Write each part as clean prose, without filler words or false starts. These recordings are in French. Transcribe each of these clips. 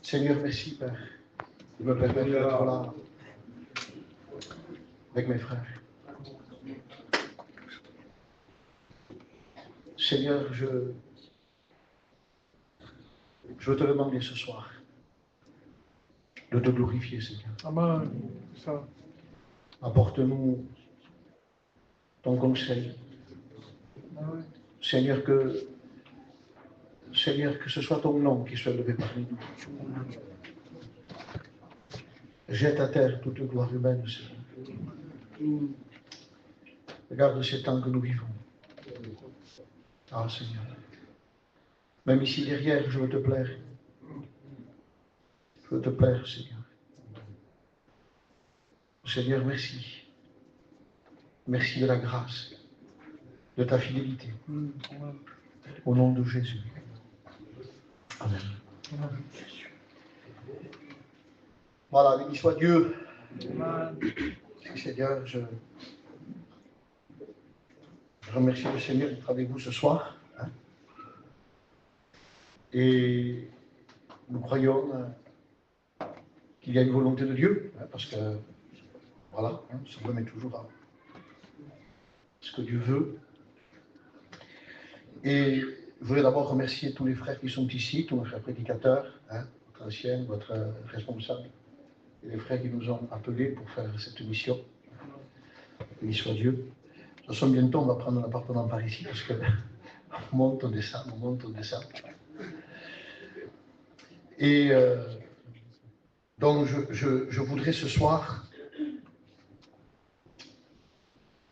Seigneur, merci, Père, de me permettre d'être là avec mes frères. Seigneur, je veux te demander ce soir de te glorifier, Seigneur. Amen. Ça. Apporte-nous ton conseil. Amen. Seigneur, que ce soit ton nom qui soit levé parmi nous. Jette à terre toute gloire humaine, Seigneur. Regarde ces temps que nous vivons. Ah, Seigneur. Même ici derrière, je veux te plaire. Je veux te plaire, Seigneur. Seigneur, merci. Merci de la grâce, de ta fidélité. Au nom de Jésus. Amen. Voilà, béni soit Dieu. Amen. Seigneur, je remercie le Seigneur d'être avec vous ce soir. Et nous croyons qu'il y a une volonté de Dieu, parce que, voilà, ça remet toujours à ce que Dieu veut. Et je voudrais d'abord remercier tous les frères qui sont ici, tous nos frères prédicateurs, votre ancien, votre responsable, et les frères qui nous ont appelés pour faire cette mission. Béni soit Dieu. De toute façon, bientôt, on va prendre un appartement par ici, parce que on monte, on descend, on monte, on descend. Et donc, je voudrais ce soir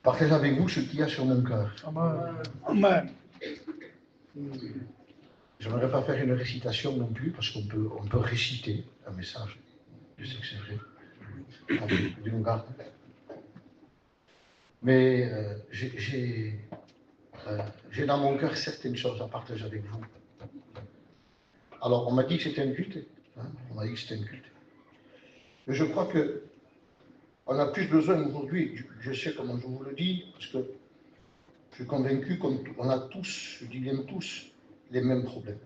partager avec vous ce qu'il y a sur mon cœur. Amen. Amen. Je n'aimerais pas faire une récitation non plus, parce qu'on peut réciter un message. Je sais que c'est vrai. Dieu nous garde. Mais j'ai dans mon cœur certaines choses à partager avec vous. Alors, on m'a dit que c'était un culte. On m'a dit que c'était un culte. Mais je crois qu'on a plus besoin aujourd'hui, je sais comment je vous le dis, parce que je suis convaincu qu'on a tous, je dis bien tous, les mêmes problèmes.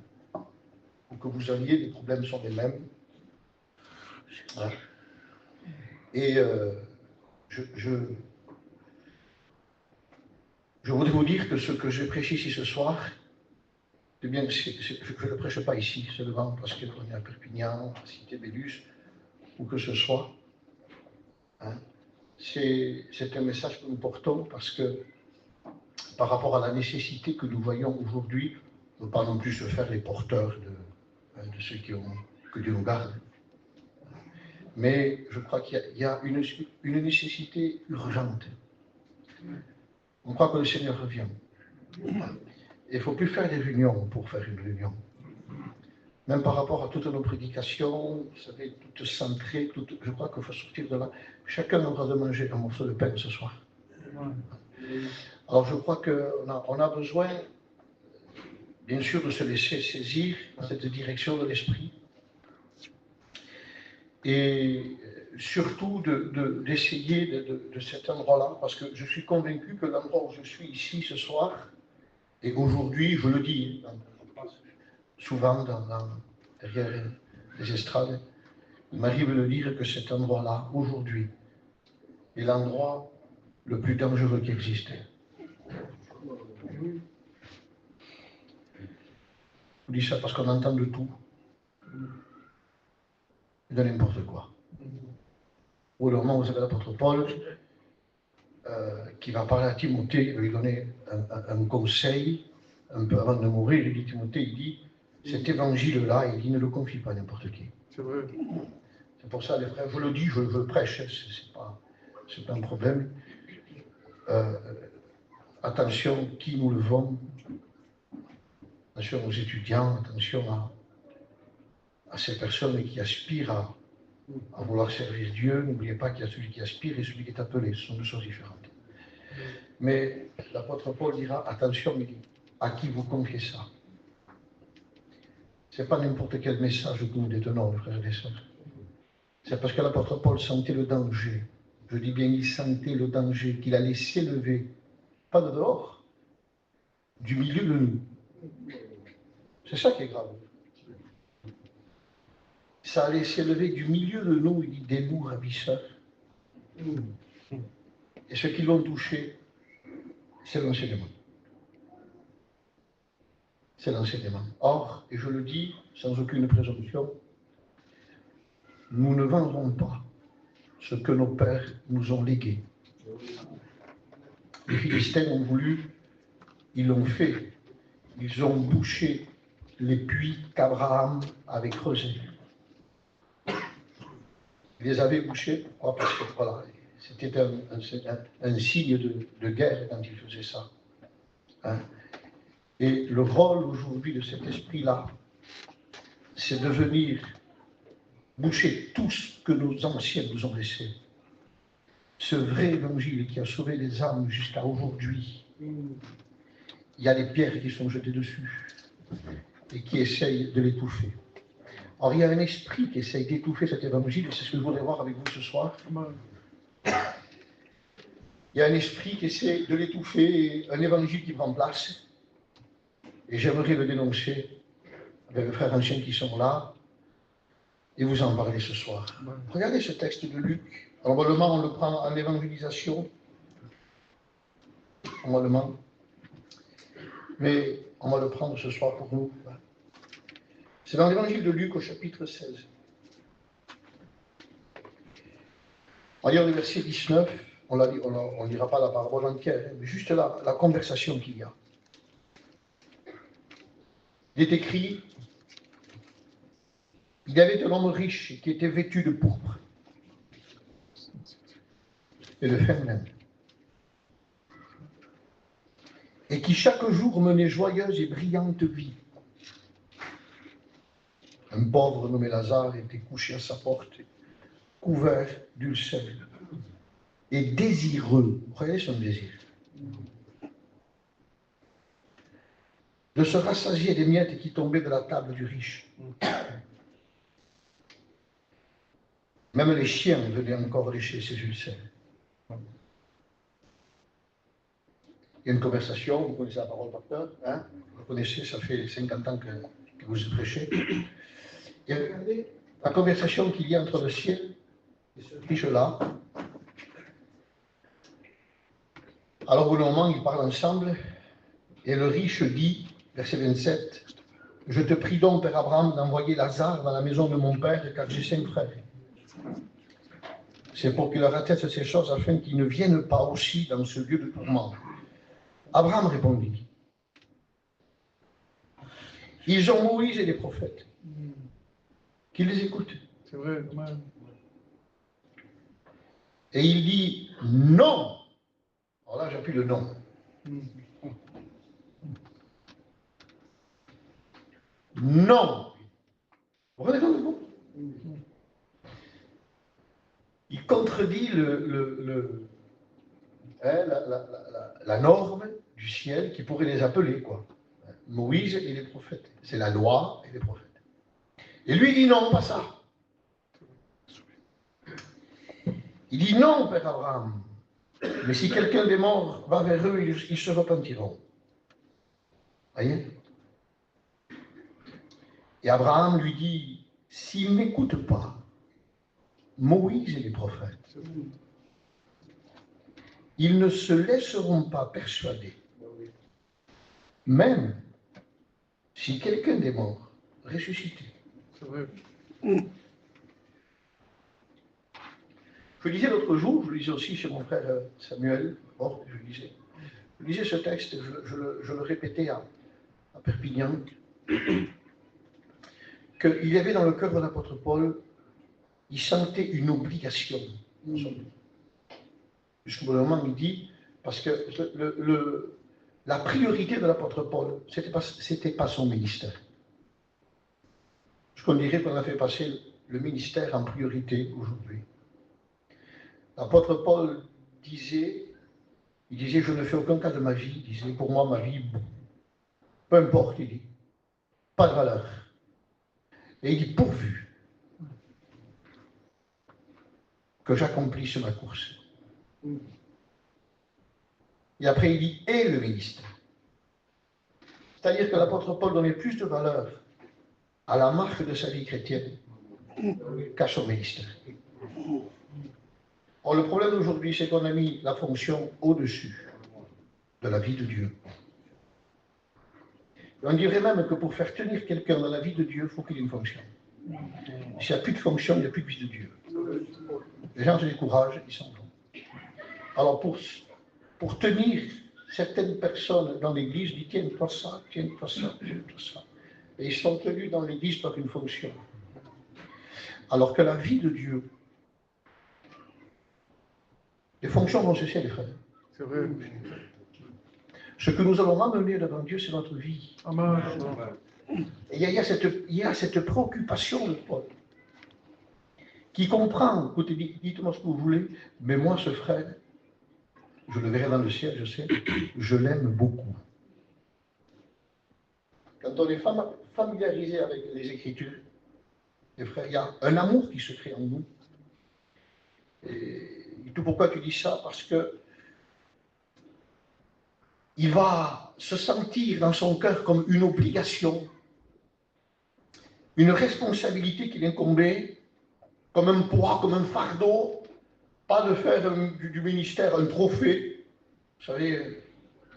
Ou que vous aviez, les problèmes sont les mêmes. Voilà. Et je voudrais vous dire que ce que je prêche ici ce soir, eh bien, je ne le prêche pas ici seulement parce qu'on est à Perpignan, à Cité-Bellus, ou que ce soit. C'est un message que nous portons parce que par rapport à la nécessité que nous voyons aujourd'hui, ne pas non plus se faire les porteurs de ceux que Dieu nous garde. Mais je crois qu'il y a une nécessité urgente. On croit que le Seigneur revient. Il ne faut plus faire des réunions pour faire une réunion. Même par rapport à toutes nos prédications, vous savez, toutes centrées, je crois qu'il faut sortir de là. Chacun aura de manger un morceau de pain ce soir. Alors je crois qu'on a besoin, bien sûr, de se laisser saisir dans cette direction de l'esprit. Et surtout d'essayer de cet endroit-là, parce que je suis convaincu que l'endroit où je suis ici ce soir, et aujourd'hui, je le dis, souvent derrière les estrades, il m'arrive de dire que cet endroit-là, aujourd'hui, est l'endroit le plus dangereux qui existait. Je vous dis ça parce qu'on entend de tout, et de n'importe quoi. Au moment où vous avez l'apôtre Paul, qui va parler à Timothée, il va lui donner un conseil, un peu avant de mourir, il dit Timothée, il dit, cet évangile-là, il dit, ne le confie pas à n'importe qui. C'est vrai. C'est pour ça, les frères, je le dis, je le prêche, c'est pas un problème. Attention, qui nous le vend, attention aux étudiants, attention à ces personnes qui aspirent à vouloir servir Dieu. N'oubliez pas qu'il y a celui qui aspire et celui qui est appelé, ce sont deux choses différentes. Mais l'apôtre Paul dira, attention, il dit, à qui vous confiez ça? Ce n'est pas n'importe quel message que nous détenons, les frères et les sœurs. C'est parce que l'apôtre Paul sentait le danger. Je dis bien, il sentait le danger qu'il allait s'élever, pas de dehors, du milieu de nous. C'est ça qui est grave. Ça allait s'élever du milieu de nous, il dit, des loups ravisseurs. Et ceux qui l'ont touché, c'est l'enseignement. C'est l'enseignement. Or, et je le dis sans aucune présomption, nous ne vendrons pas ce que nos pères nous ont légué. Les Philistins ont voulu, ils l'ont fait. Ils ont bouché les puits qu'Abraham avait creusés. Ils les avaient bouchés, pourquoi? Parce que voilà, c'était un signe de guerre quand ils faisaient ça. Hein? Et le rôle aujourd'hui de cet esprit-là, c'est de venir boucher tout ce que nos anciens nous ont laissé. Ce vrai évangile qui a sauvé les âmes jusqu'à aujourd'hui, il y a des pierres qui sont jetées dessus et qui essayent de l'étouffer. Or, il y a un esprit qui essaye d'étouffer cet évangile, et c'est ce que je voudrais voir avec vous ce soir. Il y a un esprit qui essaie de l'étouffer, un évangile qui prend place. Et j'aimerais le dénoncer avec les frères anciens qui sont là, et vous en parler ce soir. Regardez ce texte de Luc. Normalement, on le prend en évangélisation. Normalement. Mais on va le prendre ce soir pour nous. C'est dans l'évangile de Luc au chapitre 16. On va lire le verset 19. On ne lira pas la parabole entière, mais juste la conversation qu'il y a. Il est écrit, il y avait un homme riche qui était vêtu de pourpre et de fin lin, et qui chaque jour menait joyeuse et brillante vie. Un pauvre nommé Lazare était couché à sa porte, couvert d'ulcères et désireux, vous voyez son désir, de se rassasier des miettes qui tombaient de la table du riche. Même les chiens venaient encore lécher ses ulcères. Il y a une conversation, vous connaissez la parole par cœur, hein? Vous la connaissez, ça fait 50 ans que vous y prêchez. Et regardez la conversation qu'il y a entre le ciel et ce riche-là. Alors au moment, ils parlent ensemble, et le riche dit, verset 27, « Je te prie donc, Père Abraham, d'envoyer Lazare dans la maison de mon père, car j'ai 5 frères. C'est pour qu'il leur atteste ces choses, afin qu'ils ne viennent pas aussi dans ce lieu de tourment. » Abraham répondit, « Ils ont Moïse et les prophètes, qu'ils les écoutent. » C'est vrai, man. Et il dit, « Non !» Alors là, j'appuie le non. Non. Vous rendez compte de vous? Il contredit la norme du ciel qui pourrait les appeler, quoi. Moïse et les prophètes. C'est la loi et les prophètes. Et lui, il dit non, pas ça. Il dit non, Père Abraham. Mais si quelqu'un des morts va vers eux, ils se repentiront. Voyez? Et Abraham lui dit, s'ils n'écoutent pas Moïse et les prophètes, ils ne se laisseront pas persuader, même si quelqu'un des morts ressuscité. C'est vrai. Je lisais l'autre jour, je lisais aussi chez mon frère Samuel, je lisais ce texte, je le répétais à Perpignan, qu'il y avait dans le cœur de l'apôtre Paul, il sentait une obligation. Jusqu'au moment où il dit, parce que la priorité de l'apôtre Paul, c'était pas son ministère. Je dirais qu'on a fait passer le ministère en priorité aujourd'hui. L'apôtre Paul disait, je ne fais aucun cas de ma vie, il disait, pour moi, ma vie, peu importe, il dit, pas de valeur. Et il dit, pourvu que j'accomplisse ma course. Et après, il dit, et le ministère. C'est-à-dire que l'apôtre Paul donnait plus de valeur à la marque de sa vie chrétienne qu'à son ministère. Or, le problème d'aujourd'hui, c'est qu'on a mis la fonction au-dessus de la vie de Dieu. Et on dirait même que pour faire tenir quelqu'un dans la vie de Dieu, il faut qu'il ait une fonction. S'il n'y a plus de fonction, il n'y a plus de vie de Dieu. Les gens se découragent, ils s'en vont. Alors, pour tenir certaines personnes dans l'église, ils disent tiens-toi ça, tiens-toi ça, tiens-toi ça. Et ils sont tenus dans l'église par une fonction. Alors que la vie de Dieu, les fonctions vont cesser, les frères. C'est vrai. Ce que nous allons amener devant Dieu, c'est notre vie. Amen. Et il y a cette préoccupation de Paul, qui comprend, écoutez, dites-moi ce que vous voulez, mais moi, ce frère, je le verrai dans le ciel, je sais, je l'aime beaucoup. Quand on est familiarisé avec les Écritures, les frères, il y a un amour qui se crée en nous. Et tout pourquoi tu dis ça? Parce que il va se sentir dans son cœur comme une obligation, une responsabilité qui l'incombait, comme un poids, comme un fardeau, pas de faire du ministère un trophée. Vous savez,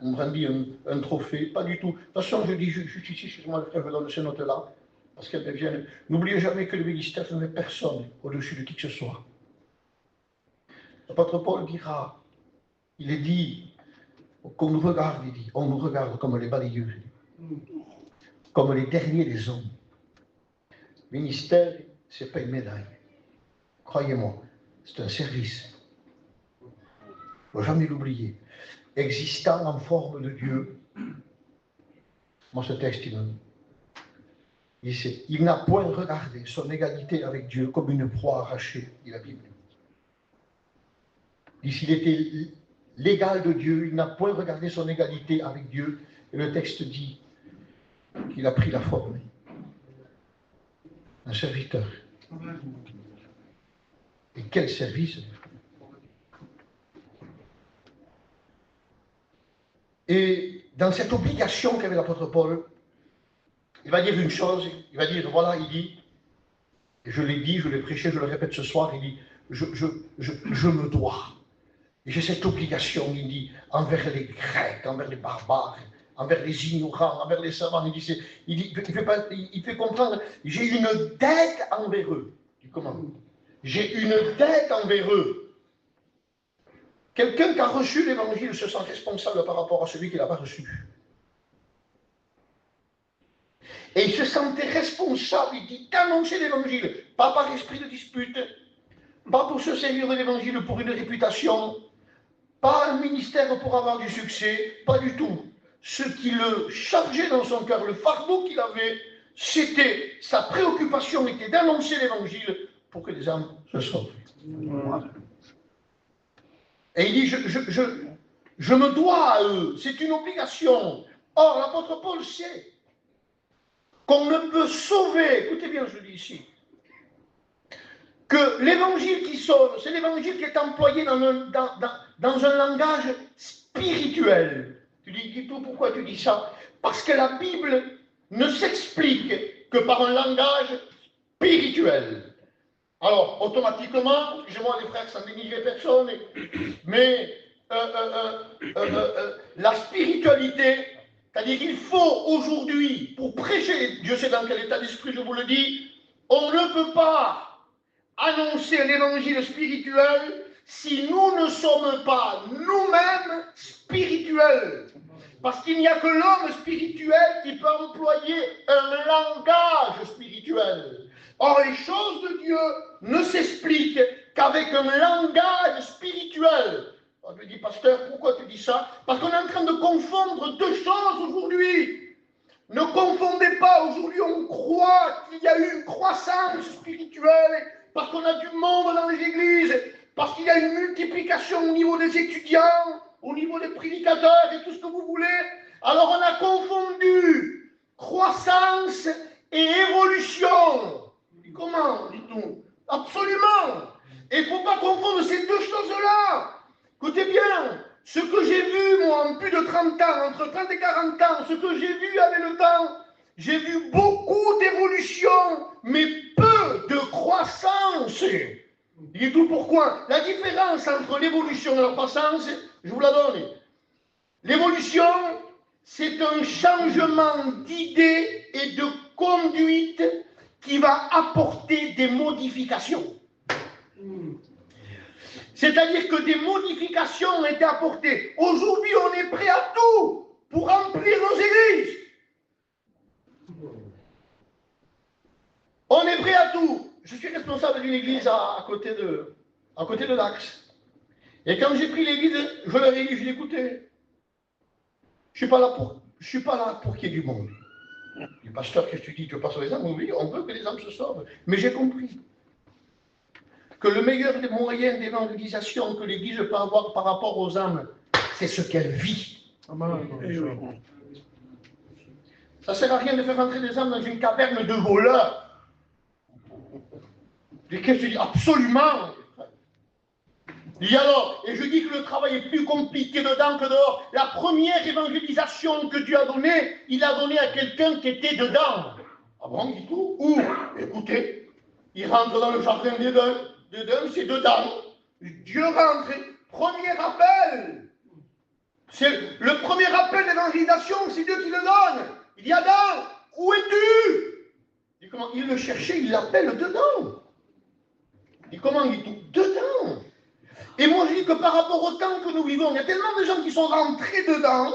on brandit un trophée, pas du tout. De toute façon, je dis juste ici, excusez-moi, le frère, je donne ces notes-là, parce qu'elles deviennent. N'oubliez jamais que le ministère ne met personne au-dessus de qui que ce soit. L'apôtre Paul dira, il est dit, qu'on nous regarde, il dit, on nous regarde comme les balayeux, comme les derniers des hommes. Ministère, ce n'est pas une médaille. Croyez-moi, c'est un service. Il ne faut jamais l'oublier. Existant en forme de Dieu. Moi, ce texte, il n'a point regardé son égalité avec Dieu comme une proie arrachée, dit la Bible. S'il était l'égal de Dieu, il n'a point regardé son égalité avec Dieu. Et le texte dit qu'il a pris la forme d'un serviteur. Et quel service! Et dans cette obligation qu'avait l'apôtre Paul, il va dire une chose, il va dire, voilà, il dit, et je l'ai dit, je l'ai prêché, je le répète ce soir, il dit, je me dois. Et j'ai cette obligation, il dit, envers les Grecs, envers les barbares, envers les ignorants, envers les savants. Il fait comprendre, j'ai une dette envers eux. Comment? J'ai une dette envers eux. Quelqu'un qui a reçu l'évangile se sent responsable par rapport à celui qui ne l'a pas reçu. Et il se sentait responsable, il dit, d'annoncer l'évangile, pas par esprit de dispute, pas pour se servir de l'évangile pour une réputation, pas un ministère pour avoir du succès, pas du tout. Ce qui le chargeait dans son cœur, le fardeau qu'il avait, c'était, sa préoccupation était d'annoncer l'évangile pour que les âmes se sauvent. Et il dit, je me dois à eux, c'est une obligation. Or, l'apôtre Paul sait qu'on ne peut sauver, écoutez bien, je dis ici, que l'évangile qui sauve, c'est l'évangile qui est employé dans un langage spirituel. Tu dis tout, pourquoi tu dis ça? Parce que la Bible ne s'explique que par un langage spirituel. Alors, automatiquement, excusez-moi les frères, sans dénigrer personne, mais la spiritualité, c'est-à-dire qu'il faut aujourd'hui, pour prêcher, Dieu sait dans quel état d'esprit je vous le dis, on ne peut pas annoncer l'évangile spirituel si nous ne sommes pas nous-mêmes spirituels. Parce qu'il n'y a que l'homme spirituel qui peut employer un langage spirituel. Or, les choses de Dieu ne s'expliquent qu'avec un langage spirituel. On me dit, pasteur, pourquoi tu dis ça? Parce qu'on est en train de confondre deux choses aujourd'hui. Ne confondez pas, aujourd'hui on croit qu'il y a eu une croissance spirituelle parce qu'on a du monde dans les églises, parce qu'il y a une multiplication au niveau des étudiants, au niveau des prédicateurs et tout ce que vous voulez. Alors on a confondu croissance et évolution. Comment, dites-nous? Absolument. Et il ne faut pas confondre ces deux choses-là. Écoutez bien, ce que j'ai vu, moi, en plus de 30 ans, entre 30 et 40 ans, ce que j'ai vu avec avec le temps, j'ai vu beaucoup d'évolution, mais peu de croissance. Il dit tout pourquoi. La différence entre l'évolution et la croissance, je vous la donne. L'évolution, c'est un changement d'idée et de conduite qui va apporter des modifications. C'est-à-dire que des modifications ont été apportées. Aujourd'hui, on est prêt à tout pour remplir nos églises. On est prêt à tout. Je suis responsable d'une église à côté de l'Axe. Et quand j'ai pris l'église, je leur ai dit, je l'ai écouté. Je ne suis pas là pour qu'il y ait du monde. Le pasteur, qu'est-ce que tu dis? Tu veux pas sauver les âmes? Oui, on veut que les âmes se sauvent. Mais j'ai compris que le meilleur des moyens d'évangélisation que l'Église peut avoir par rapport aux âmes, c'est ce qu'elle vit. Ça ne sert à rien de faire entrer des âmes dans une caverne de voleurs. Qu'est-ce que je dis? Absolument. Et alors, et je dis que le travail est plus compliqué dedans que dehors. La première évangélisation que Dieu a donnée, il a donné à quelqu'un qui était dedans. Ah bon, du tout? Où? Écoutez, il rentre dans le jardin d'Éden, c'est dedans. Dieu rentre. Premier appel. C'est le premier appel d'évangélisation, c'est Dieu qui le donne. Il dit Adam, où es-tu? Et comment il le cherchait, il l'appelle dedans. Et comment il dit tout? Dedans. Et moi je dis que par rapport au temps que nous vivons, il y a tellement de gens qui sont rentrés dedans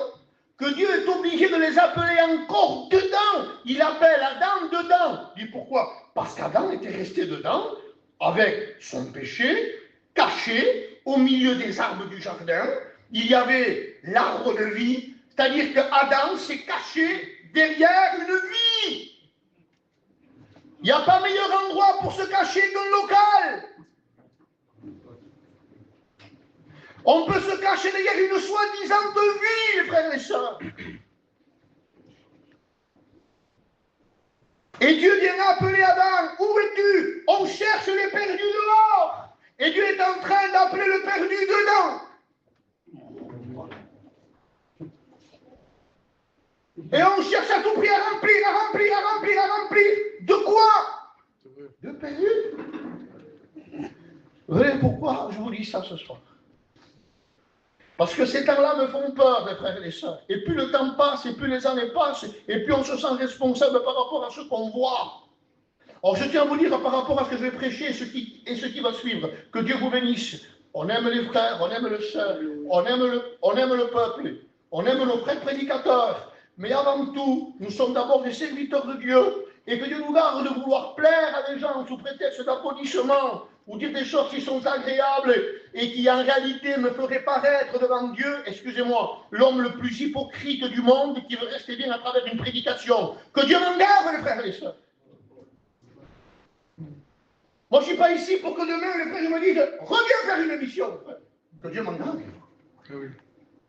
que Dieu est obligé de les appeler encore dedans. Il appelle Adam dedans. Il dit pourquoi? Parce qu'Adam était resté dedans avec son péché, caché au milieu des arbres du jardin. Il y avait l'arbre de vie, c'est-à-dire que Adam s'est caché derrière une vie. Il n'y a pas meilleur endroit pour se cacher qu'un local. On peut se cacher derrière une soi-disant vie, les frères et sœurs. Et Dieu vient appeler Adam. Où es-tu? On cherche les perdus dehors. Et Dieu est en train d'appeler le perdu dedans. Et on cherche à tout prix à remplir. De quoi? De perdu. Vous voyez pourquoi je vous dis ça ce soir? Parce que ces temps-là me font peur, mes frères et les sœurs. Et plus le temps passe, et plus les années passent, et plus on se sent responsable par rapport à ce qu'on voit. Or, je tiens à vous dire par rapport à ce que je vais prêcher et ce qui va suivre, que Dieu vous bénisse. On aime les frères, on aime le sœur, on aime le peuple, on aime nos frères prédicateurs. Mais avant tout, nous sommes d'abord des serviteurs de Dieu, et que Dieu nous garde de vouloir plaire à des gens sous prétexte d'applaudissements, ou dire des choses qui sont agréables et qui en réalité me feraient paraître devant Dieu, excusez-moi, l'homme le plus hypocrite du monde qui veut rester bien à travers une prédication. Que Dieu m'en garde, les frères et les sœurs. Moi, je ne suis pas ici pour que demain les frères me disent reviens faire une émission. Que Dieu m'en garde. Oui.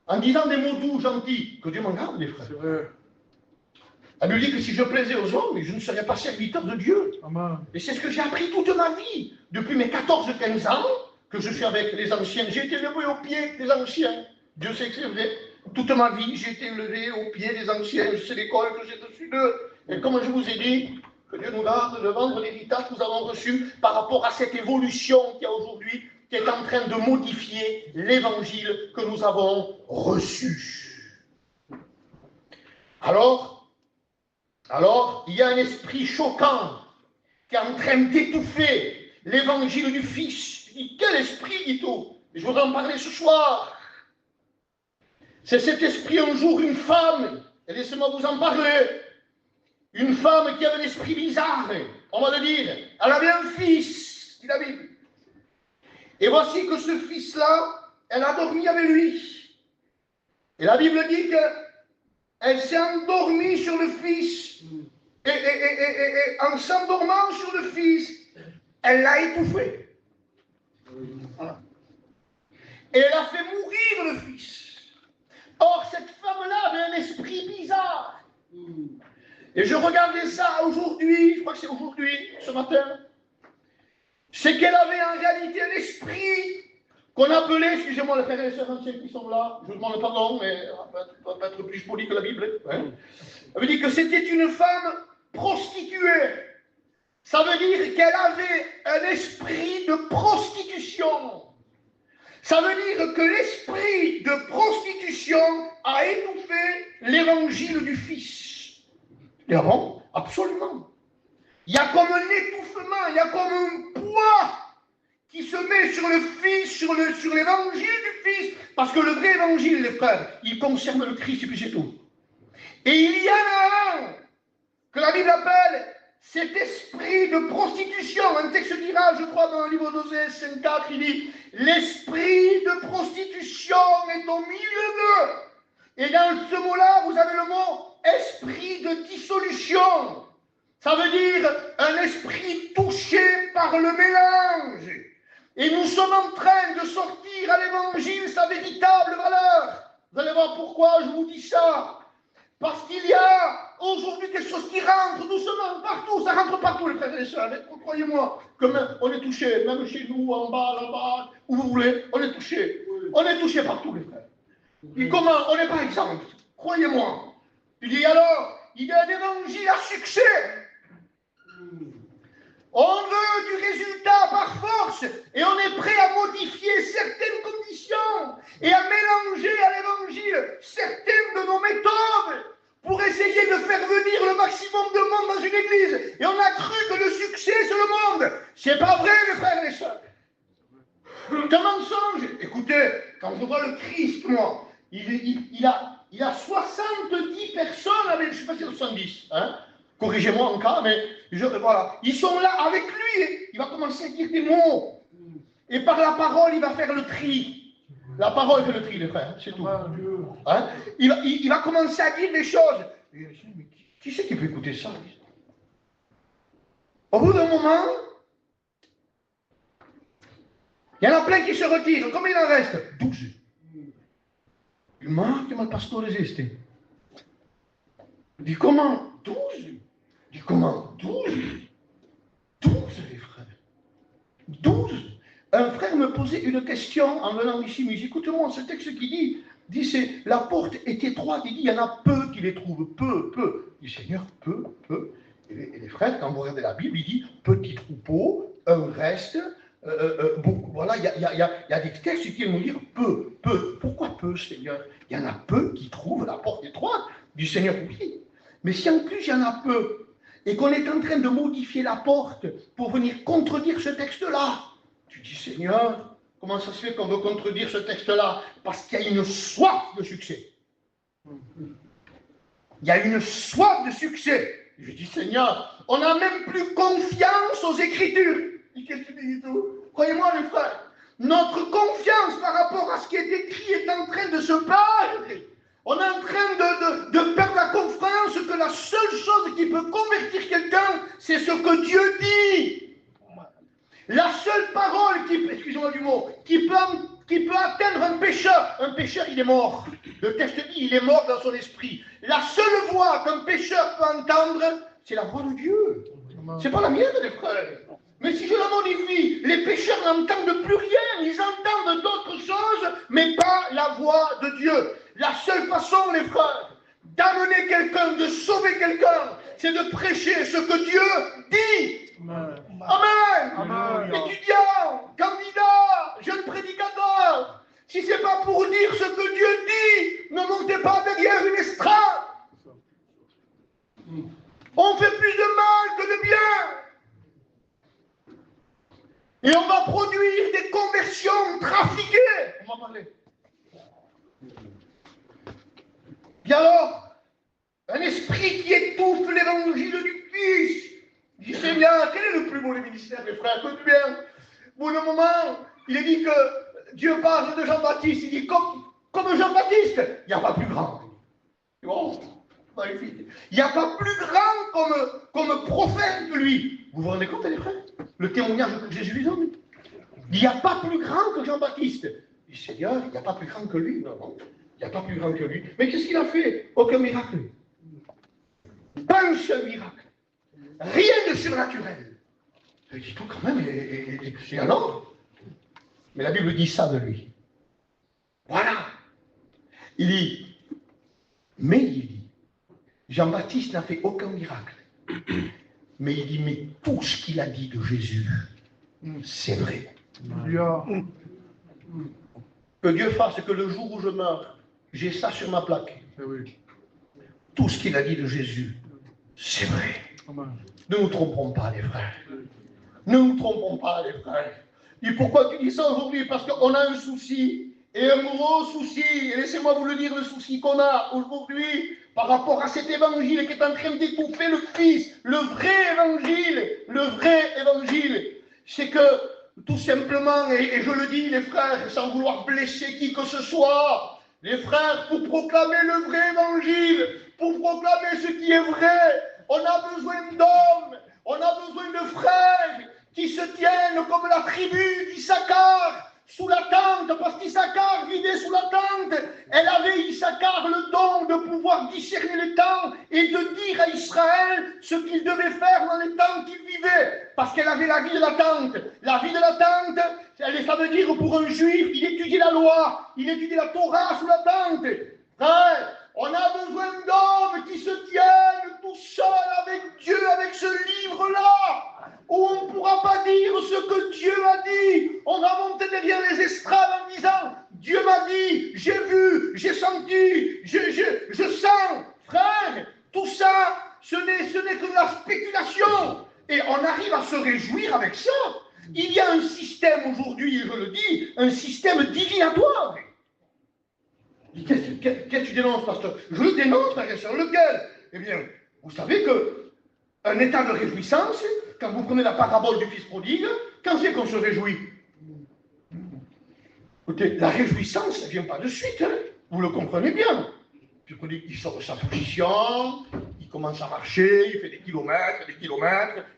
En disant des mots doux, gentils. Que Dieu m'en garde, les frères. C'est vrai. Elle nous dit que si je plaisais aux hommes, je ne serais pas serviteur de Dieu. Amen. Et c'est ce que j'ai appris toute ma vie. Depuis mes 14-15 ans, que je suis avec les anciens. J'ai été élevé au pied des anciens. Dieu sait que c'est vrai. Toute ma vie, j'ai été élevé au pied des anciens. Je sais l'école que j'ai reçue d'eux. Et comme je vous ai dit, que Dieu nous garde de vendre l'héritage que nous avons reçu par rapport à cette évolution qu'il y a aujourd'hui, qui est en train de modifier l'évangile que nous avons reçu. Alors, il y a un esprit choquant qui est en train d'étouffer l'évangile du Fils. Je dis, quel esprit, dit-on? Je voudrais en parler ce soir. C'est cet esprit, un jour, une femme, et laissez-moi vous en parler, une femme qui avait un esprit bizarre, on va le dire. Elle avait un fils, dit la Bible. Et voici que ce fils-là, elle a dormi avec lui. Et la Bible dit qu'elle s'est endormie sur le fils. Et en s'endormant sur le fils, elle l'a étouffé. Voilà. Et elle a fait mourir le fils. Or, cette femme-là avait un esprit bizarre. Et je regardais ça aujourd'hui, je crois que c'est aujourd'hui, ce matin. C'est qu'elle avait en réalité un esprit qu'on appelait, excusez-moi les frères et les sœurs anciens qui sont là, je vous demande pardon, mais on va pas être plus poli que la Bible. Hein. Ça veut dire que c'était une femme prostituée. Ça veut dire qu'elle avait un esprit de prostitution. Ça veut dire que l'esprit de prostitution a étouffé l'évangile du Fils. Et bon, absolument. Il y a comme un étouffement, il y a comme un poids qui se met sur le Fils, sur l'évangile du Fils. Parce que le vrai évangile, les frères, il concerne le Christ et puis c'est tout. Et il y en a un que la Bible appelle cet esprit de prostitution. Un texte dira, je crois, dans le livre d'Osée 5.4, il dit « L'esprit de prostitution est au milieu d'eux. » Et dans ce mot-là, vous avez le mot « esprit de dissolution ». Ça veut dire un esprit touché par le mélange. Et nous sommes en train de sortir à l'évangile sa véritable valeur. Vous allez voir pourquoi je vous dis ça. Parce qu'il y a aujourd'hui quelque chose qui rentre doucement partout. Ça rentre partout, les frères et les sœurs. Croyez-moi, on est touché, même chez nous, en bas, là-bas, où vous voulez, on est touché. On est touché partout, les frères. Et comment? On n'est pas exemple. Croyez-moi. Il dit alors, il y a un évangile à succès. On veut du résultat par force et on est prêt à modifier certaines conditions et à mélanger à l'évangile certaines de nos méthodes pour essayer de faire venir le maximum de monde dans une église. Et on a cru que le succès, c'est le monde. C'est pas vrai, mes frères et les sœurs. C'est un mensonge. Écoutez, quand je vois le Christ, moi, il a 70 personnes avec, je ne sais pas si c'est 70, hein. Corrigez-moi en cas, mais voilà. Ils sont là avec lui. Il va commencer à dire des mots. Et par la parole, il va faire le tri. La parole fait le tri, les frères, c'est tout. Hein? Il va commencer à dire des choses. Et je dis, mais qui c'est qui peut écouter ça? Au bout d'un moment, il y en a plein qui se retirent. Combien il en reste? 12. Il manque, ma pasteur esiste. Il dit, comment? 12? Il dit, comment? 12? 12, les frères. 12. Un frère me posait une question en venant ici, mais écoute-moi, ce texte qui dit, c'est, la porte est étroite, il dit, il y en a peu qui les trouvent, peu. Il dit, Seigneur, peu. Et les frères, quand vous regardez la Bible, il dit, petit troupeau, un reste, beaucoup. Voilà, il y a des textes qui vont dire peu. Pourquoi peu, Seigneur? Il y en a peu qui trouvent la porte étroite. Du Seigneur, oui. Mais si en plus il y en a peu, et qu'on est en train de modifier la porte pour venir contredire ce texte-là, tu dis, Seigneur, comment ça se fait qu'on veut contredire ce texte-là? Parce qu'il y a une soif de succès. Il y a une soif de succès. Je dis, Seigneur, on n'a même plus confiance aux Écritures. Qu'est-ce que tu dis tout? Croyez-moi, les frères, notre confiance par rapport à ce qui est écrit est en train de se perdre. On est en train de perdre la confiance que la seule chose qui peut convertir quelqu'un, c'est ce que Dieu dit. La seule parole excusez-moi du mot, qui peut atteindre un pécheur, il est mort. Le texte dit, il est mort dans son esprit. La seule voix qu'un pécheur peut entendre, c'est la voix de Dieu. C'est pas la mienne, les frères. Mais si je la modifie, les pécheurs n'entendent plus rien. Ils entendent d'autres choses, mais pas la voix de Dieu. La seule façon, les frères, d'amener quelqu'un, de sauver quelqu'un, c'est de prêcher ce que Dieu dit. Amen. Étudiant, candidat, jeune prédicateur, si ce n'est pas pour dire ce que Dieu dit, ne montez pas derrière une estrade. On fait plus de mal que de bien. Et on va produire des conversions trafiquées. On va parler. Et alors, un esprit qui étouffe l'évangile du Fils. Il dit, Seigneur, quel est le plus beau des ministères, mes frères? Écoute bien. Pour le moment, il est dit que Dieu parle de Jean-Baptiste. Il dit, comme Jean-Baptiste, il n'y a pas plus grand. Oh, magnifique. Il n'y a pas plus grand comme prophète que lui. Vous vous rendez compte, les frères? Le témoignage que Jésus lui donne. Il n'y a pas plus grand que Jean-Baptiste. Il dit, Seigneur, il n'y a pas plus grand que lui. Non. Il n'y a pas plus grand que lui. Mais qu'est-ce qu'il a fait? Aucun miracle. Pas un seul miracle. Rien de surnaturel. Il dit tout quand même, et alors? Mais la Bible dit ça de lui. Voilà. Il dit, mais il dit, Jean-Baptiste n'a fait aucun miracle. Mais il dit, mais tout ce qu'il a dit de Jésus, c'est vrai. Yeah. Que Dieu fasse que le jour où je meurs, j'ai ça sur ma plaque. Oui. Tout ce qu'il a dit de Jésus, c'est vrai. Amen. Ne nous trompons pas, les frères. Ne nous trompons pas, les frères. Et pourquoi tu dis ça aujourd'hui? Parce qu'on a un souci, et un gros souci. Et laissez-moi vous le dire, le souci qu'on a aujourd'hui par rapport à cet évangile qui est en train d'étouffer le Fils. Le vrai évangile, c'est que tout simplement, et je le dis, les frères, sans vouloir blesser qui que ce soit, les frères, pour proclamer le vrai évangile, pour proclamer ce qui est vrai, on a besoin d'hommes, on a besoin de frères qui se tiennent comme la tribu d'Issachar sous la tente, parce qu'Issachar vivait sous la tente. Elle avait, Issachar, le don de pouvoir discerner les temps et de dire à Israël ce qu'il devait faire dans les temps qu'il vivait, parce qu'elle avait la vie de la tente. La vie de la tente, ça veut dire pour un juif, il étudie la loi, il étudie la Torah sous la tente. Frère, on a besoin d'hommes qui se tiennent tout seuls avec Dieu, avec ce livre-là, où on ne pourra pas dire ce que Dieu a dit. On va monter derrière les estrades en disant, Dieu m'a dit, j'ai vu, j'ai senti, je sens. Frère, tout ça, ce n'est que de la spéculation. Et on arrive à se réjouir avec ça. Il y a un système aujourd'hui, et je le dis, un système divinatoire. Qu'est-ce que tu dénonces, pasteur? Je le dénonce, frère et sœur. Lequel? Eh bien, vous savez qu'un état de réjouissance, quand vous prenez la parabole du fils prodigue, quand c'est qu'on se réjouit? Écoutez, la réjouissance, ça ne vient pas de suite, hein? Vous le comprenez bien. Le prodigue, il sort de sa position, il commence à marcher, il fait des kilomètres,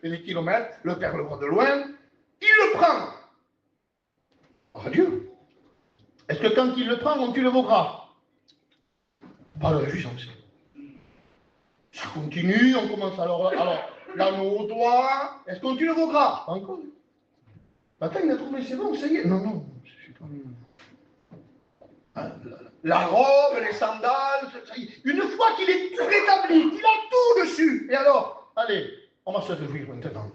et des kilomètres, le père le voit de loin, il le prend. Adieu. Est-ce que quand il le prend, on tue le veau gras? Pas de réjouissance. Ça continue, on commence alors l'anneau au doigt. Est-ce qu'on tue le veau gras? Encore. Attends, il a trouvé, c'est bon, ça y est. Non, c'est pas. La robe, les sandales, ça y est. Une fois qu'il est tout rétabli, qu'il a tout dessus. Et alors, allez, on va se réjouir maintenant.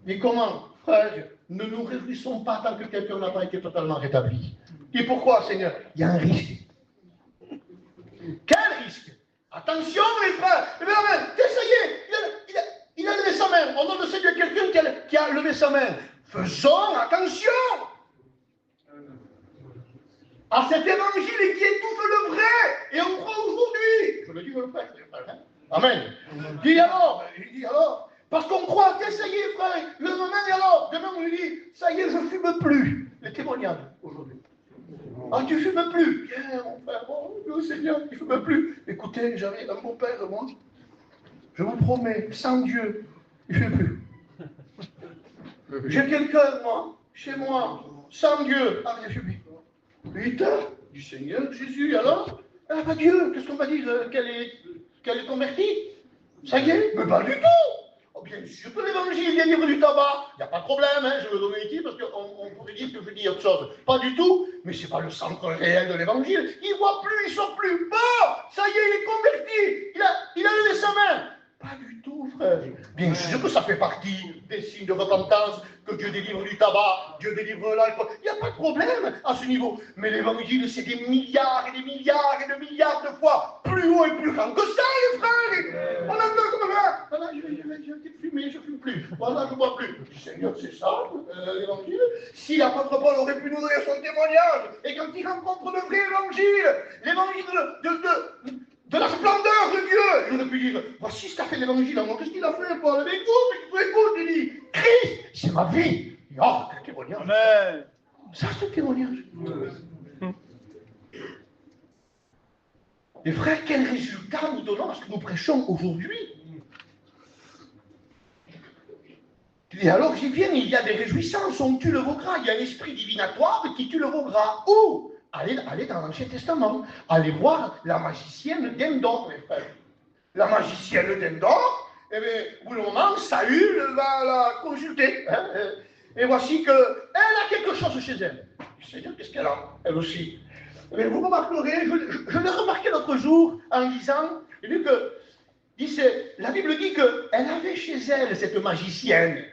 Et comment? Frère, ne nous réjouissons pas tant que quelqu'un n'a pas été totalement rétabli. Et pourquoi, Seigneur? Il y a un risque. Quel risque? Attention, les frères! Eh bien, ça y est, il a levé sa main. On donne le Seigneur à quelqu'un qui a levé sa main. Faisons attention à cet évangile qui étouffe le vrai. Et on croit aujourd'hui. Je le dis, le frère. Hein? Amen. Il dit alors. Parce qu'on croit que ça y est, frère. Le moment, et alors, demain, on lui dit, ça y est, je ne fume plus. Les témoignages aujourd'hui. Ah, tu ne fumes plus? Bien, mon frère, le Seigneur, tu ne fumes plus. Écoutez, j'avais un beau-père, moi. Je vous promets, sans Dieu, il ne fume plus. J'ai quelqu'un, moi, chez moi, sans Dieu. Ah, il a fumé. 8 heures du Seigneur Jésus, alors? Ah, pas Dieu, qu'est-ce qu'on va dire? Qu'elle est convertie? Ça y est? Mais pas du tout! Oh, bien sûr que l'évangile vient livre du tabac. Il n'y a pas de problème, hein, je le donne ici parce qu'on pourrait dire que je dis autre chose. Pas du tout, mais ce n'est pas le centre réel de l'évangile. Il ne voit plus, il ne sort plus. Bon, ça y est, il est converti. Il a levé sa main. Pas du tout, frère. Bien sûr que ça fait partie des signes de repentance, que Dieu délivre du tabac, Dieu délivre l'alcool. Il n'y a pas de problème à ce niveau. Mais l'évangile, c'est des milliards et des milliards et de milliards de fois plus haut et plus grand que ça, les frères. On entend comme ça. Voilà, j'ai fumé, je ne fume plus. Voilà, je ne bois plus. Seigneur, c'est ça, l'évangile. Si l'apôtre Paul aurait pu nous donner son témoignage, et quand il rencontre le vrai évangile, l'évangile de la splendeur de Dieu, il aurait pu dire, voici ce qu'a fait l'évangile. Alors, qu'est-ce qu'il a fait, Paul? Mais écoute, il dit, Christ, c'est ma vie. Oh, quel témoignage. Amen. Ça, c'est le témoignage. Les frères, quel résultat nous donnons à ce que nous prêchons aujourd'hui? Et alors, j'y viens, il y a des réjouissances, on tue le veau gras, il y a un esprit divinatoire qui tue le veau gras. Où? Allez dans l'Ancien Testament, allez voir la magicienne d'Endor, mes frères. La magicienne d'Endor, eh bien, au bout d'un moment, Saül va la consulter. Hein, et voici qu'elle a quelque chose chez elle. Seigneur, qu'est-ce qu'elle a, elle aussi? Eh bien, vous remarquerez, je l'ai remarqué l'autre jour en lisant, j'ai vu que La Bible dit qu'elle avait chez elle, cette magicienne,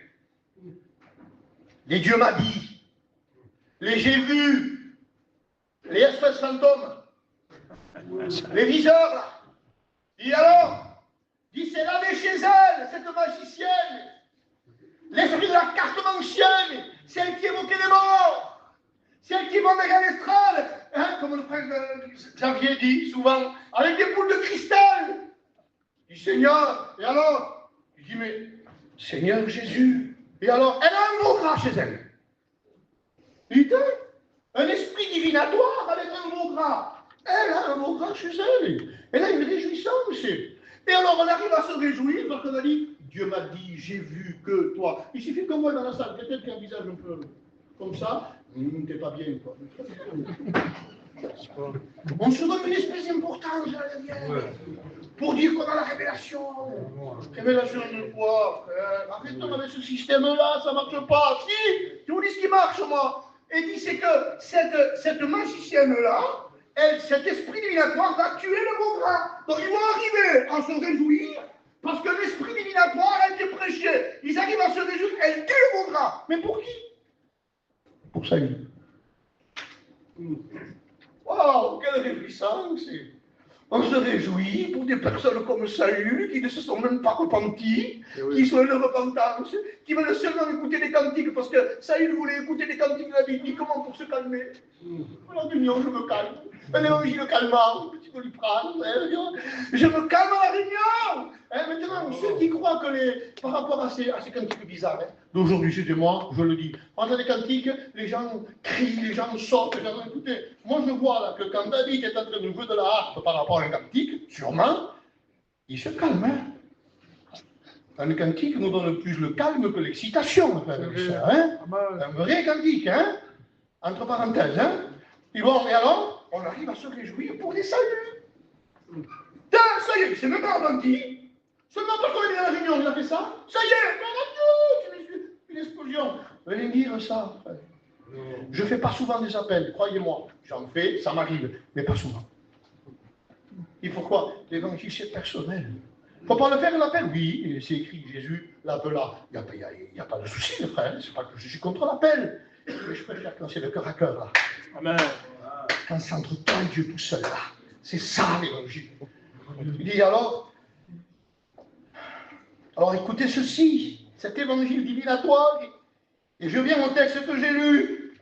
les dieux m'a dit, les j'ai vus, les espèces fantômes, les viseurs là. Et alors, elle avait chez elle, cette magicienne, l'esprit de la cartomancienne, celle qui évoquait les morts, celle qui vendait à l'estrade, hein, comme le frère Xavier dit souvent, avec des boules de cristal. Je dis, Seigneur, et alors? Je dis, mais Seigneur Jésus, et alors? Elle a un gros gras chez elle. Putain, un esprit divinatoire avec un gros gras. Elle a un gros gras chez elle. Elle a une réjouissance. Et alors on arrive à se réjouir parce qu'on a dit, Dieu m'a dit, j'ai vu que toi. Il suffit qu'on voit dans la salle quelqu'un qui a un visage un peu comme ça, t'es pas bien, quoi. On se donne une espèce d'importance à la lumière pour dire qu'on a la révélation. Révélation de quoi, frère? Arrêtons avec ce système-là, ça ne marche pas. Si, je vous dis ce qui marche, moi. Et dit, c'est que cette magicienne-là, cet esprit divinatoire va tuer le bon gras. Donc ils vont arriver à se réjouir parce que l'esprit divinatoire a été prêché. Ils arrivent à se réjouir, elle tue le bon gras. Mais pour qui? Pour Saül. Waouh, quelle réjouissance! On se réjouit pour des personnes comme Saül qui ne se sont même pas repentis, qui sont de repentance, qui veulent seulement écouter des cantiques parce que Saül voulait écouter des cantiques de la Bible. Comment pour se calmer? Alors, réunion, je me calme. Un évangile calmant, petit peu lui prendre. Je me calme à la réunion. Maintenant, ceux qui croient que par rapport à ces cantiques bizarres, d'aujourd'hui, c'était moi, je le dis. Pendant les cantiques, les gens crient, les gens sortent, les gens écoutez. Moi, je vois là que quand David est en train de jouer de la harpe par rapport à un cantique, sûrement, il se calme. Un cantique nous donne plus le calme que l'excitation. Un vrai cantique, hein? Entre parenthèses, hein? Et bon, et alors, on arrive à se réjouir pour des saluts. Ça y est, c'est même pas repenti. Seulement parce qu'on est dans la réunion, il a fait ça. Ça y est, une explosion. Venez dire ça, frère. Je ne fais pas souvent des appels, croyez-moi. J'en fais, ça m'arrive, mais pas souvent. Il faut quoi? L'évangile, c'est personnel. Il ne faut pas le faire l'appel. Oui, c'est écrit, Jésus l'appela. Il n'y a pas de souci, frère. C'est pas que je suis contre l'appel. Mais je préfère quand c'est le cœur à cœur, là. Amen. Quand c'est entre toi et Dieu tout seul, là. C'est ça, l'évangile. Il dit alors écoutez ceci, cet évangile divinatoire, et je viens au texte que j'ai lu.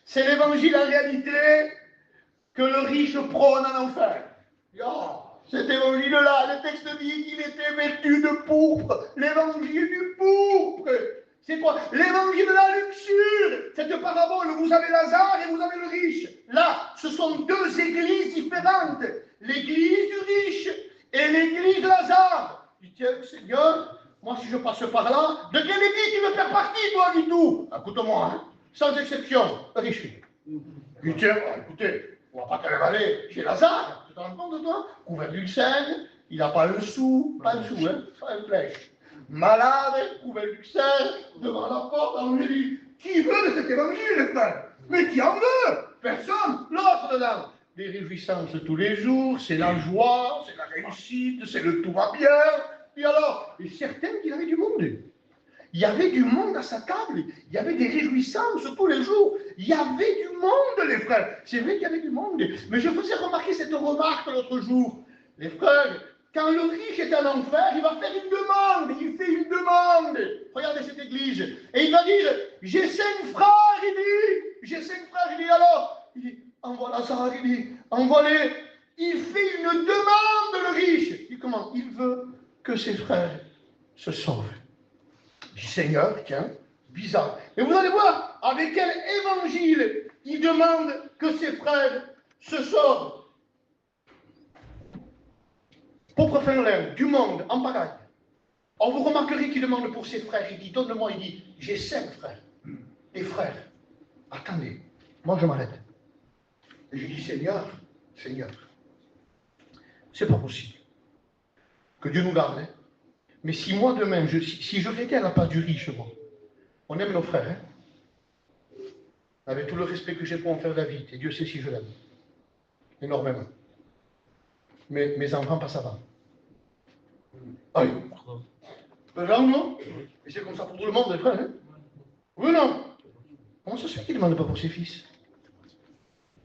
C'est l'évangile en réalité que le riche prône en enfer. Cet évangile-là, le texte dit qu'il était vêtu de pourpre, l'évangile du pourpre. C'est quoi? L'évangile de la luxure. Cette parabole, vous avez Lazare et vous avez le riche. Là, ce sont deux églises différentes. L'église du riche et l'église de Lazare. Il dit, tiens, Seigneur, moi si je passe par là, de quelle église tu veux faire partie, toi, du tout? Écoute-moi, hein, sans exception, riche. Il dit, tiens, écoutez, on ne va pas quand même aller chez Lazare. Tu te rends compte de toi? Couvert d'ulcère, il n'a pas un sou, hein, pas une flèche. Malade, couvert d'ulcère, devant la porte, on lui dit, qui veut de cet évangile, frère? Mais qui en veut? Personne, l'autre dedans. Les réjouissances tous les jours, c'est la joie, c'est la réussite, c'est le tout va bien. Et alors, il est certain qu'il avait du monde. Il y avait du monde à sa table, il y avait des réjouissances tous les jours. Il y avait du monde, les frères. C'est vrai qu'il y avait du monde. Mais je faisais remarquer cette remarque l'autre jour. Les frères, quand le riche est en enfer, il va faire une demande. Il fait une demande. Regardez cette église. Et il va dire, j'ai 5 frères, il dit. J'ai 5 frères, il dit alors. Il dit, envoie Lazare, il dit, envoie-les. Il fait une demande, le riche. Il dit comment? Il veut que ses frères se sauvent. Je dis, Seigneur, tiens, bizarre. Et vous allez voir avec quel évangile il demande que ses frères se sauvent. Pauvre Finlande, du monde, en pagaille. Or, vous remarquerez qu'il demande pour ses frères. Il dit, donne-moi, il dit, j'ai 5 frères. Et frères, attendez, moi je m'arrête. Et je dis, Seigneur, c'est pas possible. Que Dieu nous garde. Hein. Mais si moi demain, si je l'étais à la place du riche, moi, on aime nos frères, hein, avec tout le respect que j'ai pour mon frère David, et Dieu sait si je l'aime, énormément. Mais mes enfants passent avant. Allez. Genre, non? Et c'est comme ça pour tout le monde, les frères. Hein? Oui ou non? Comment ça se fait qu'il ne demande pas pour ses fils?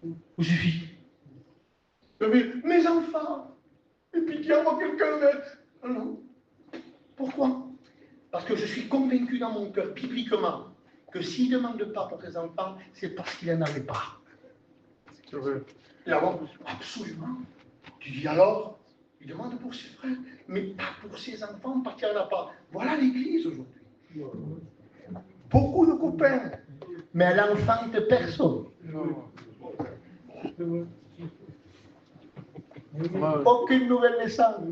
Ou ses filles? Mes enfants. Et puis qu'il y a moi quelqu'un d'autre. Non. Pourquoi? Parce que je suis convaincu dans mon cœur, bibliquement, que s'il ne demande pas pour ses enfants, c'est parce qu'il n'en avait pas. C'est vrai. Et alors, absolument. Tu dis alors, il demande pour ses frères, mais pas pour ses enfants, parce qu'il n'en a pas. Voilà l'Église aujourd'hui. Beaucoup de copains, mais elle n'enfante personne. Non. C'est vrai. Aucune nouvelle naissance.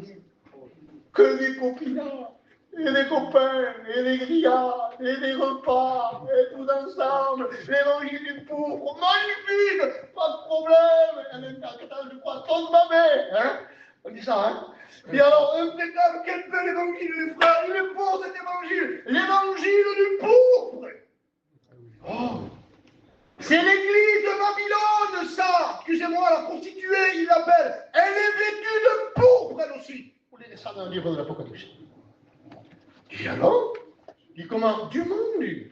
Que des copinats, et des copains, et des grillades, et des repas, et tout ensemble. L'évangile du pauvre, magnifique, pas de problème. Un interprétation de quoi? Ton mamé, hein? On dit ça, hein? Et alors, impeccable, quel bel évangile, les frères, il est beau cet évangile, l'évangile du pauvre. Oh! C'est l'église de Babylone, ça! Excusez-moi, la prostituée, il l'appelle. Elle est vêtue de pourpre, elle aussi. Vous lisez ça dans le livre de l'Apocalypse. Et alors? Il comment? Du monde, lui.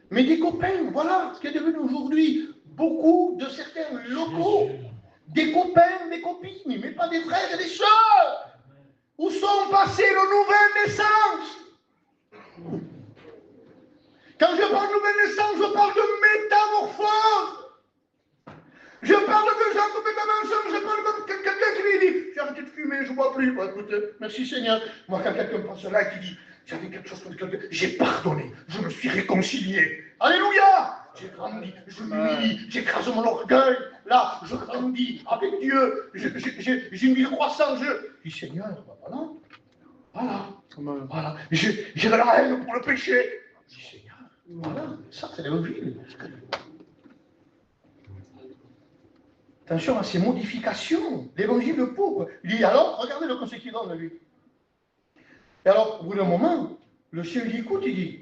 Mais des copains, voilà ce qui est devenu aujourd'hui. Beaucoup de certains locaux. Des copains, des copines, mais pas des frères et des sœurs. Où sont passées nos nouvelles naissances? Quand je parle de nouvelle naissance, je parle de métamorphose. Je parle de gens qui métamorphose, je parle de quelqu'un qui lui dit j'ai arrêté de fumer, je ne bois plus. Bah, écoutez, merci Seigneur. Moi, quand quelqu'un me prend cela et qui dit j'avais quelque chose contre quelqu'un, j'ai pardonné, je me suis réconcilié. Alléluia! J'ai grandi, je m'humilie, j'écrase mon orgueil. Là, je grandis avec Dieu, j'ai une vie de croissance. Je dis Seigneur, voilà. J'ai de la haine pour le péché. Je dis Seigneur, voilà, ça c'est l'évangile. Attention à ces modifications. L'évangile de pauvre. Il dit alors, regardez le conseil qu'il donne, lui. Et alors, au bout d'un moment, le ciel lui écoute, il dit,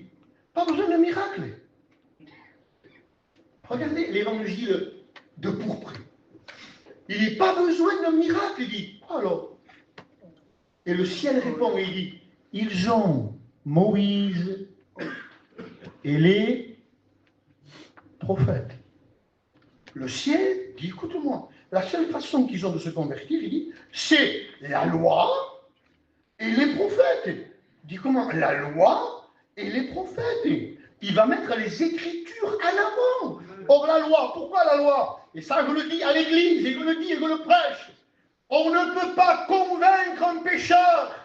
pas besoin de miracle. Regardez l'évangile de pourpre. Il dit, pas besoin de miracle. Il dit, alors. Et le ciel répond, et il dit, ils ont Moïse et les prophètes. Le ciel dit, écoute-moi, la seule façon qu'ils ont de se convertir, il dit, c'est la loi et les prophètes. Il dit comment? La loi et les prophètes. Il va mettre les Écritures en avant. Or, la loi, pourquoi la loi? Et ça, je le dis à l'Église, et je le dis et je le prêche. On ne peut pas convaincre un pécheur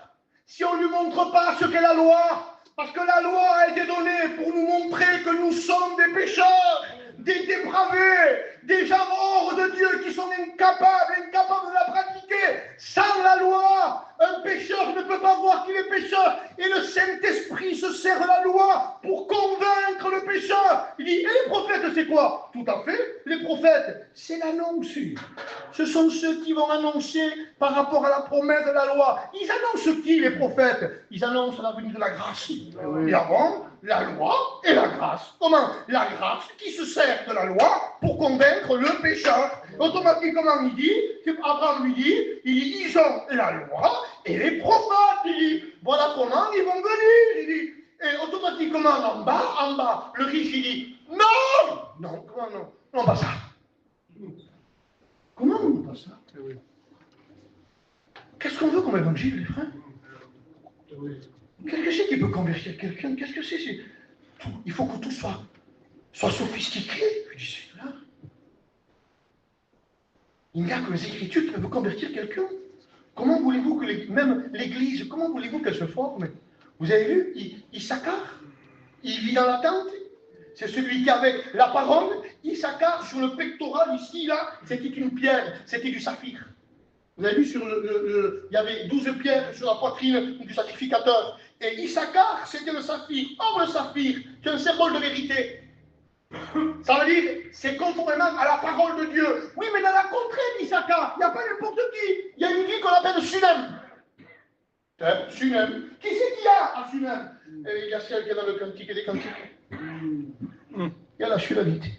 si on ne lui montre pas ce qu'est la loi. Parce que la loi a été donnée pour nous montrer que nous sommes des pécheurs, des dépravés, des gens hors de Dieu qui sont incapables de la pratiquer. Sans la loi, un pécheur ne peut pas voir qu'il est pécheur. Et le Saint-Esprit se sert de la loi pour convaincre le pécheur. Il dit, et les prophètes, c'est quoi? Tout à fait, les prophètes, c'est l'annonce. Ce sont ceux qui vont annoncer par rapport à la promesse de la loi. Ils annoncent qui, les prophètes? Ils annoncent la venue de la grâce. Et avant, la loi et la grâce. Comment? La grâce qui se sert de la loi pour convaincre le pécheur. Automatiquement, il dit, Abraham lui dit, ils ont la loi et les prophètes. Il dit, voilà comment ils vont venir. Il dit, et automatiquement, en bas, le riche, il dit, non, comment non? Non, pas ça. Comment non, pas ça? Qu'est-ce qu'on veut comme évangile, les frères? Qu'est-ce que c'est qui peut convertir quelqu'un? Qu'est-ce que c'est? Il faut que tout soit sophistiqué. Je dis, c'est là. Il n'y a que les Écritures qui peuvent convertir quelqu'un. Comment voulez-vous que même l'Église, comment voulez-vous qu'elle se forme? Vous avez vu, Issachar, il vit dans la tente. C'est celui qui, avec la parole, Issachar, sur le pectoral, ici, là, c'était une pierre, c'était du saphir. Vous avez vu, il y avait 12 pierres sur la poitrine du sacrificateur. Et Issachar, c'était le saphir. Or, le saphir, c'est un symbole de vérité. Ça veut dire, c'est conformément à la parole de Dieu. Oui, mais dans la contrée d'Issachar, il n'y a pas n'importe qui. Il y a une ville qu'on appelle Sunem. Sunem. Qui c'est qu'il y a à Sunem? Il y a celle qui est dans le cantique des cantiques. Il y a la sulavité.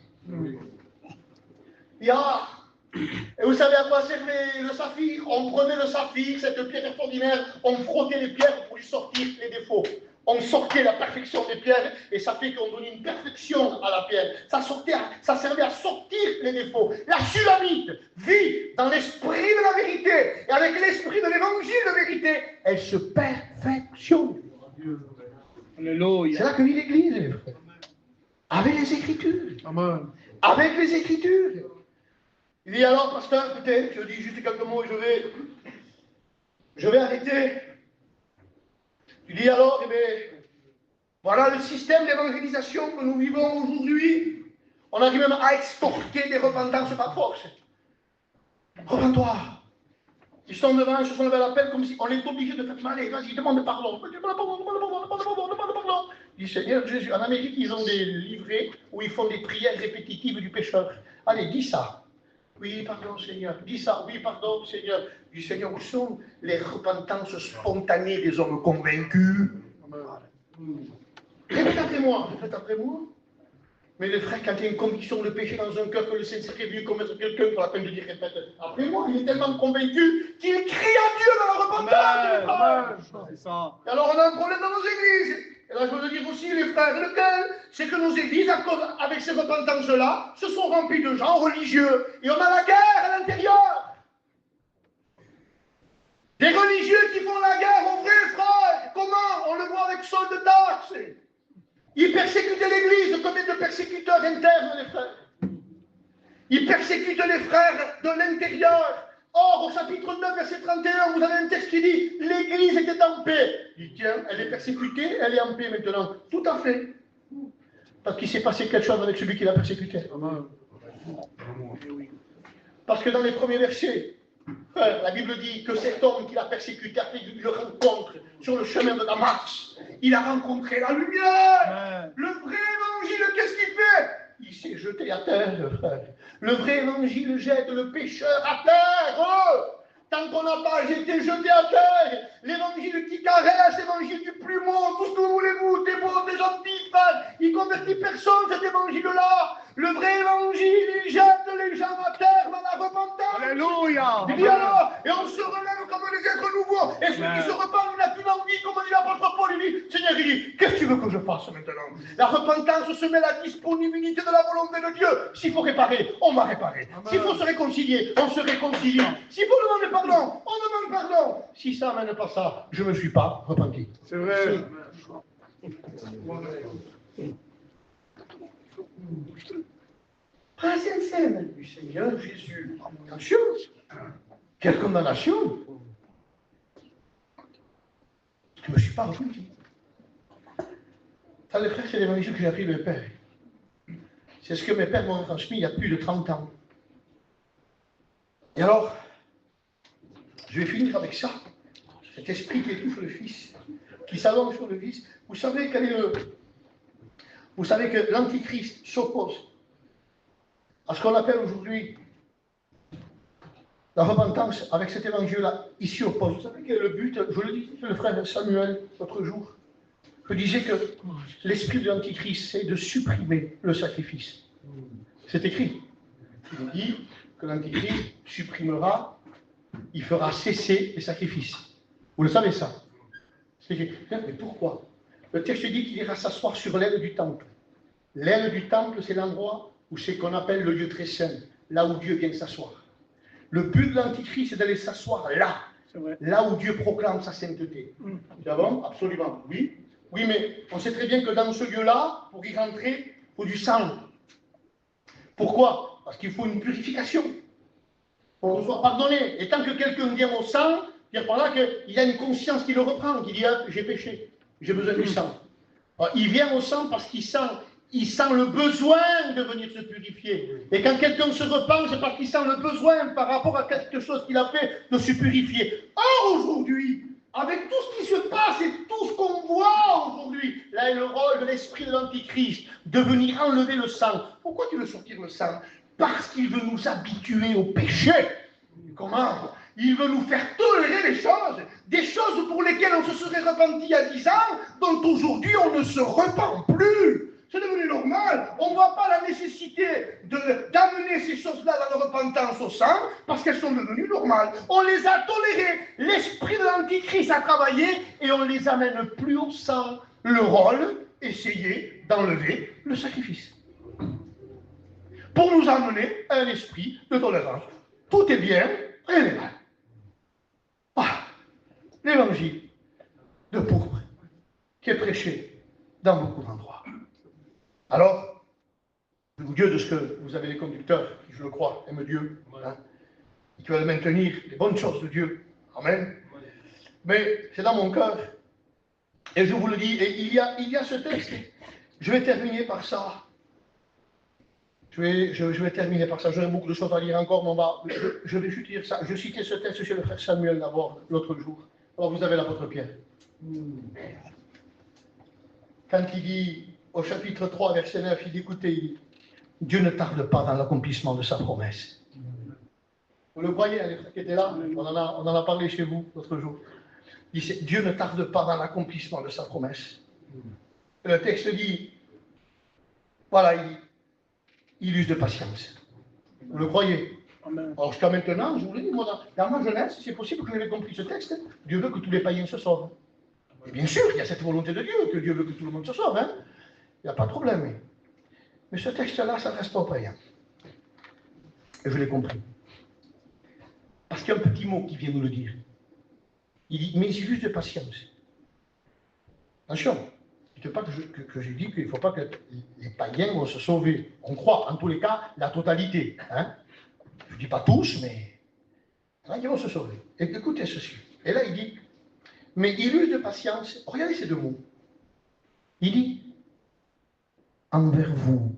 Il y a Et vous savez à quoi servait le saphir? On prenait le saphir, cette pierre extraordinaire, on frottait les pierres pour lui sortir les défauts. On sortait la perfection des pierres et ça fait qu'on donnait une perfection à la pierre. Ça servait à sortir les défauts. La Sulamite vit dans l'esprit de la vérité et avec l'esprit de l'évangile de vérité, elle se perfectionne. Alléluia. C'est là que vit l'Église, les frères. Avec les Écritures. Amen. Avec les Écritures. Il dit alors, pasteur, peut-être, je dis juste quelques mots et je vais arrêter. Il dit alors, eh bien, voilà le système d'évangélisation que nous vivons aujourd'hui. On arrive même à exporter des repentances par force. Repends-toi. Ils sont devant, ils se sont levés à l'appel comme si on est obligé de faire mal. Allez, vas-y, demande pardon. Demande pardon. Il dit Seigneur Jésus. En Amérique, ils ont des livrets où ils font des prières répétitives du pécheur. Allez, dis ça. Oui, pardon, Seigneur. Dis ça. Oui, pardon, Seigneur. Du Seigneur, où sont les repentances spontanées des hommes convaincus? Répète après moi. Mais le frère, quand il y a une conviction de péché dans un cœur que le Saint-Esprit est venu commettre quelqu'un, pour la peine de dire répète après moi, il est tellement convaincu qu'il crie à Dieu dans la repentance. Amen. C'est ça. Et alors on a un problème dans nos églises. Et là je veux dire aussi, les frères, lequel? C'est que nos églises, avec ces repentances-là, se sont remplies de gens religieux. Et on a la guerre à l'intérieur. Des religieux qui font la guerre aux vrais frères. Comment? On le voit avec Saul de Tarse. Ils persécutaient l'Église. Combien de persécuteurs internes, les frères? Ils persécutent les frères de l'intérieur. Or, au chapitre 9, verset 31, vous avez un texte qui dit « L'Église était en paix ». Il dit « Tiens, elle est persécutée, elle est en paix maintenant ». Tout à fait. Parce qu'il s'est passé quelque chose avec celui qui l'a persécuté. Parce que dans les premiers versets, la Bible dit que cet homme qui l'a persécuté a fait une rencontre sur le chemin de Damas. Il a rencontré la lumière. Le vrai évangile, qu'est-ce qu'il fait? Il s'est jeté à terre, frère. Le vrai évangile jette le pécheur à terre. Tant qu'on n'a pas été jeté à terre, l'évangile qui caresse, l'évangile du plumeau, tout ce que vous voulez-vous, des beaux, des gentils, frère, il ne convertit personne, cet évangile-là. Le vrai évangile, il jette les gens à terre dans la repentance. Alléluia. Il dit alors, et on se relève comme des êtres nouveaux. Et celui qui se repent, il n'a qu'une envie, comme dit l'apôtre Paul, il dit, Seigneur, il dit, qu'est-ce que tu veux que je fasse maintenant? La repentance se met à la disponibilité de la volonté de Dieu. S'il faut réparer, on va réparer. S'il faut se réconcilier, on se réconcilie. S'il faut demander pardon, on demande pardon. Si ça n'amène pas ça, je ne me suis pas repenti. C'est vrai. Pas sincère du Seigneur Jésus. Attention. Quelle condamnation. Je ne me suis pas repenti. Ça, les frères, c'est l'évangile que j'ai appris de mes pères. C'est ce que mes pères m'ont transmis il y a plus de 30 ans. Et alors, je vais finir avec ça. Cet esprit qui étouffe le Fils, qui s'allonge sur le Fils. Vous savez Vous savez que l'Antichrist s'oppose à ce qu'on appelle aujourd'hui la repentance avec cet évangile-là. Il s'y oppose. Vous savez que le but, je le dis, le frère Samuel, l'autre jour, je disais que l'esprit de l'Antichrist, c'est de supprimer le sacrifice. C'est écrit. Il dit que l'Antichrist supprimera, il fera cesser les sacrifices. Vous le savez ça? C'est écrit. Mais pourquoi? Le texte dit qu'il ira s'asseoir sur l'aile du temple. L'aile du temple, c'est l'endroit où c'est qu'on appelle le lieu très saint, là où Dieu vient s'asseoir. Le but de l'Antichrist, c'est d'aller s'asseoir là où Dieu proclame sa sainteté. D'abord, absolument, oui. Oui, mais on sait très bien que dans ce lieu-là, pour y rentrer, il faut du sang. Pourquoi? Parce qu'il faut une purification. Pour qu'on soit pardonné. Et tant que quelqu'un vient au sang, dire par là qu'il y a une conscience qui le reprend, qui dit ah, j'ai péché, j'ai besoin du sang. Alors, il vient au sang parce qu'il sent le besoin de venir se purifier. Et quand quelqu'un se repent, c'est parce qu'il sent le besoin par rapport à quelque chose qu'il a fait de se purifier. Or, aujourd'hui, avec tout ce qui se passe et tout ce qu'on voit aujourd'hui, là est le rôle de l'esprit de l'Antichrist, de venir enlever le sang. Pourquoi tu veux sortir le sang? Parce qu'il veut nous habituer au péché. Comment? Il veut nous faire tolérer des choses pour lesquelles on se serait repenti il y a 10 ans, dont aujourd'hui on ne se repent plus. C'est devenu normal. On ne voit pas la nécessité d'amener ces choses-là dans la repentance au sang parce qu'elles sont devenues normales. On les a tolérées. L'esprit de l'Antichrist a travaillé et on ne les amène plus au sang. Le rôle, essayer d'enlever le sacrifice. Pour nous amener à un esprit de tolérance. Tout est bien, rien n'est mal. Voilà. L'évangile de pourpre qui est prêché dans beaucoup d'endroits. Alors, au Dieu de ce que vous avez les conducteurs qui, je le crois, aiment Dieu, hein, et qui veulent maintenir les bonnes choses de Dieu. Amen. Mais c'est dans mon cœur. Et je vous le dis, et il y a ce texte. Je vais terminer par ça. Je vais terminer par ça. J'aurai beaucoup de choses à lire encore, mais je vais juste dire ça. Je citais ce texte chez le frère Samuel d'abord, l'autre jour. Alors vous avez l'apôtre Pierre. Quand il dit, au chapitre 3, verset 9, il dit, écoutez, Dieu ne tarde pas dans l'accomplissement de sa promesse. Vous le voyez, les frères qui étaient là, on en a parlé chez vous l'autre jour. Il dit, Dieu ne tarde pas dans l'accomplissement de sa promesse. Et le texte dit, voilà, il use de patience. Vous le croyez? Amen. Alors jusqu'à maintenant, je vous l'ai dit, moi, dans ma jeunesse, c'est possible que j'avais compris ce texte. Dieu veut que tous les païens se sauvent. Et bien sûr, il y a cette volonté de Dieu, que Dieu veut que tout le monde se sauve. Hein? Il n'y a pas de problème. Mais ce texte-là, ça ne reste pas aux païens. Et je l'ai compris. Parce qu'il y a un petit mot qui vient nous le dire. Il dit, mais il use de patience. Attention, je ne dis pas que j'ai dit qu'il ne faut pas que les païens vont se sauver. On croit, en tous les cas, la totalité. Hein? Je ne dis pas tous, mais ils vont se sauver. Et écoutez ceci. Et là, il dit, mais il use de patience. Regardez ces deux mots. Il dit, envers vous.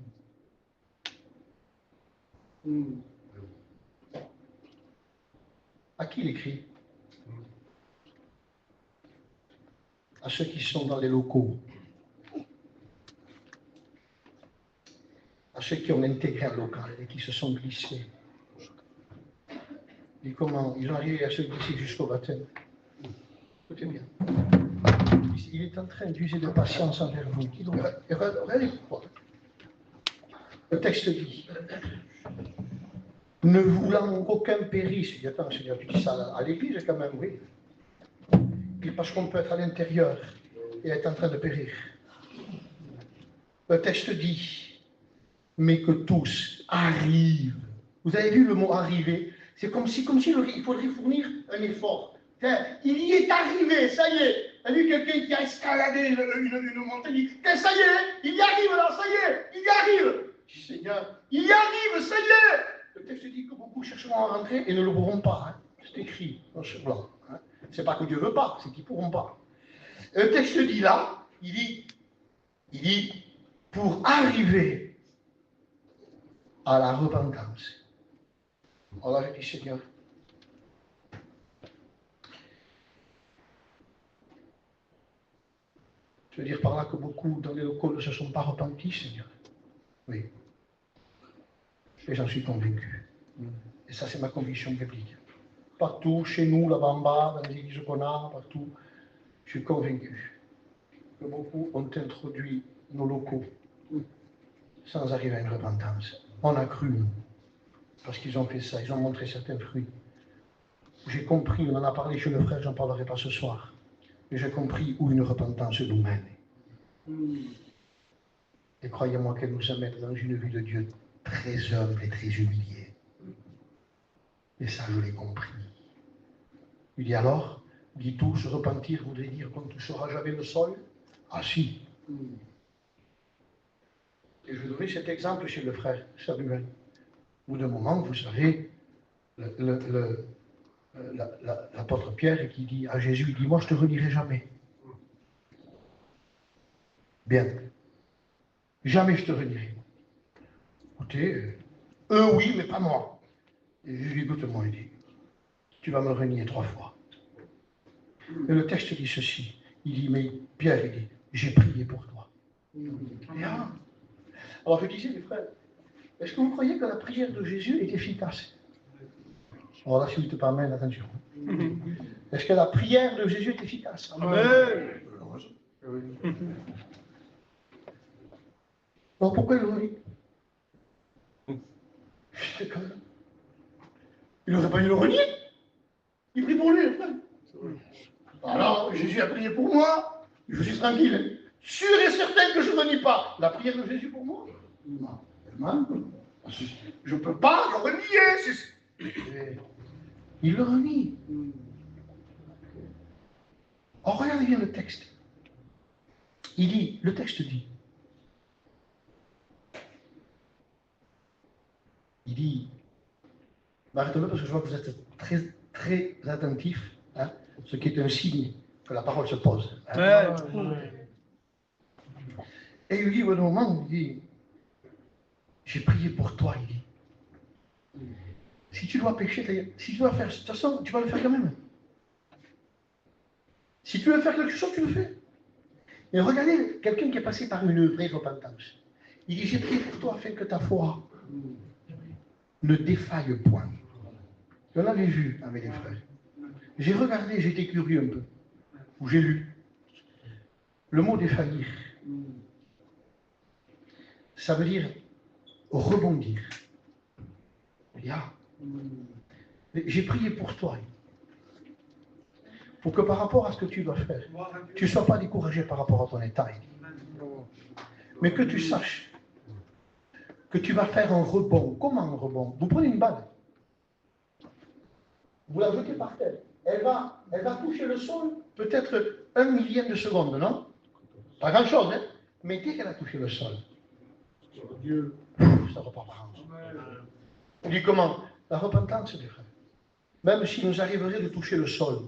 À qui il écrit? À ceux qui sont dans les locaux. À ceux qui ont intégré un local et qui se sont glissés. Il dit comment? Ils ont arrivé à se glisser jusqu'au baptême. Écoutez bien. Il est en train d'user de patience envers vous. Regardez pourquoi. Le texte dit, ne voulant qu'aucun périsse. Il dit, attends, Seigneur, tu dis ça à l'église quand même, oui. Puis parce qu'on peut être à l'intérieur et être en train de périr. Le texte dit, mais que tous arrivent. Vous avez vu le mot arriver? C'est comme si il faudrait fournir un effort. Il y est arrivé, ça y est. Il y a vu quelqu'un qui a escaladé une montagne, il dit, ça y est, il y arrive là, ça y est, il y arrive. Je dis, Seigneur, il y arrive, ça y est. Le texte dit que beaucoup chercheront à rentrer et ne le pourront pas. Hein. C'est écrit dans ce blanc. Hein. C'est pas que Dieu ne veut pas, c'est qu'ils ne pourront pas. Et le texte dit là, il dit, pour arriver à la repentance. Alors là, je dis, Seigneur, je veux dire par là que beaucoup dans les locaux ne se sont pas repentis, Seigneur. Oui. Et j'en suis convaincu. Et ça, c'est ma conviction biblique. Partout, chez nous, là-bas en bas, dans les églises qu'on a, partout, je suis convaincu que beaucoup ont introduit nos locaux sans arriver à une repentance. On a cru, nous, parce qu'ils ont fait ça, ils ont montré certains fruits. J'ai compris, on en a parlé chez le frère, j'en parlerai pas ce soir, mais j'ai compris où une repentance nous mène. Et croyez-moi qu'elle nous amène dans une vie de Dieu très humble et très humiliée. Et ça, je l'ai compris. Il dit alors, dit tout, se repentir voudrait dire qu'on ne touchera jamais le sol? Ah si. Et je donnerai cet exemple chez le frère Samuel. Au bout d'un moment, vous savez, l'apôtre Pierre qui dit à Jésus, il dit, moi je ne te renierai jamais. Bien. Jamais je te renierai. Écoutez, eux oui, mais pas moi. Et Jésus dit, écoute-moi, il dit, tu vas me renier 3 fois. Et le texte dit ceci. Il dit, mais Pierre, il dit, j'ai prié pour toi. Bien. Alors je disais, les frères, est-ce que vous croyez que la prière de Jésus est efficace? Alors là, si vous n'êtes pas amène, attention. Est-ce que la prière de Jésus est efficace? Amen. Alors pourquoi il le renie? Il n'aurait pas dû le renier. Il prie pour lui, le frère. Alors, Jésus a prié pour moi, je suis tranquille. Sûr et certain que je ne renie pas la prière de Jésus pour moi. Non, je ne peux pas le renier. Il le renie. Oh, regardez bien le texte. Le texte dit, arrêtez-le parce que je vois que vous êtes très, très attentifs, hein, ce qui est un signe que la parole se pose. Hein. Et il dit, au moment, il dit, j'ai prié pour toi, il dit. Si tu dois pécher, si tu dois faire, de toute façon, tu vas le faire quand même. Si tu veux faire quelque chose, tu le fais. Et regardez, quelqu'un qui est passé par une vraie repentance. Il dit, j'ai prié pour toi afin que ta foi ne défaille point. Je l'avais vu avec les frères. J'ai regardé, j'étais curieux un peu. Ou j'ai lu. Le mot défaillir, ça veut dire rebondir. J'ai prié pour toi. Pour que par rapport à ce que tu dois faire, tu ne sois pas découragé par rapport à ton état. Mais que tu saches que tu vas faire un rebond. Comment un rebond? Vous prenez une balle. Vous la jetez par terre. Elle va toucher le sol peut-être 1 millième de seconde, non? Pas grand-chose, hein? Mais dès qu'elle a touché le sol, ça repart par en dessous. On dit comment? La repentance, mes frères. Même si nous arriverait de toucher le sol,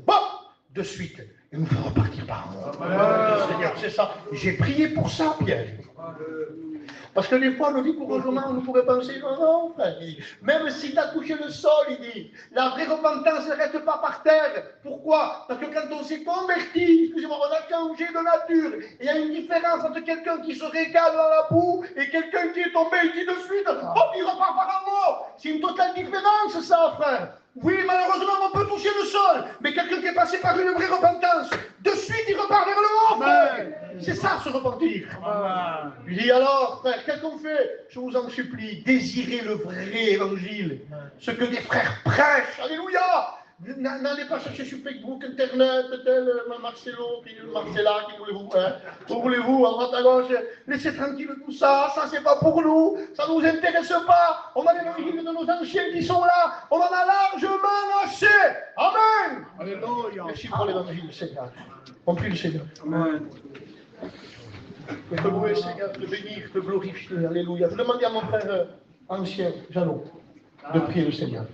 de suite, et nous faire repartir par en haut. Seigneur, c'est ça. J'ai prié pour ça, Pierre. Parce que des fois, on nous dit courageusement, on pourrait penser, non, frère. Même si tu as touché le sol, il dit, la vraie repentance ne reste pas par terre. Pourquoi? Parce que quand on s'est converti, excusez-moi, on a changé de nature. Il y a une différence entre quelqu'un qui se régale dans la boue et quelqu'un qui est tombé, il dit de suite, il repart par en haut. C'est une totale différence, ça, frère. Oui, malheureusement, on peut toucher le sol, mais quelqu'un qui est passé par une vraie repentance, de suite, il repart vers le haut, frère. C'est ça, se repentir. Il dit alors, frère, qu'est-ce qu'on fait? Je vous en supplie, désirez le vrai évangile, ce que les frères prêchent. Alléluia. N'allez pas chercher sur Facebook, Internet, tel Marcella, qui voulez-vous, hein? Où voulez-vous, à droite à gauche. Laissez tranquille tout ça, ça c'est pas pour nous, ça ne nous intéresse pas. On a l'évangile de nos anciens qui sont là, on en a largement assez. Amen. Alléluia. Merci pour l'évangile, Seigneur. On prie le Seigneur. Amen. De te louer, Seigneur, de bénir, de glorifier. Alléluia. Je demandais à mon frère ancien, Jeannot, de prier le Seigneur.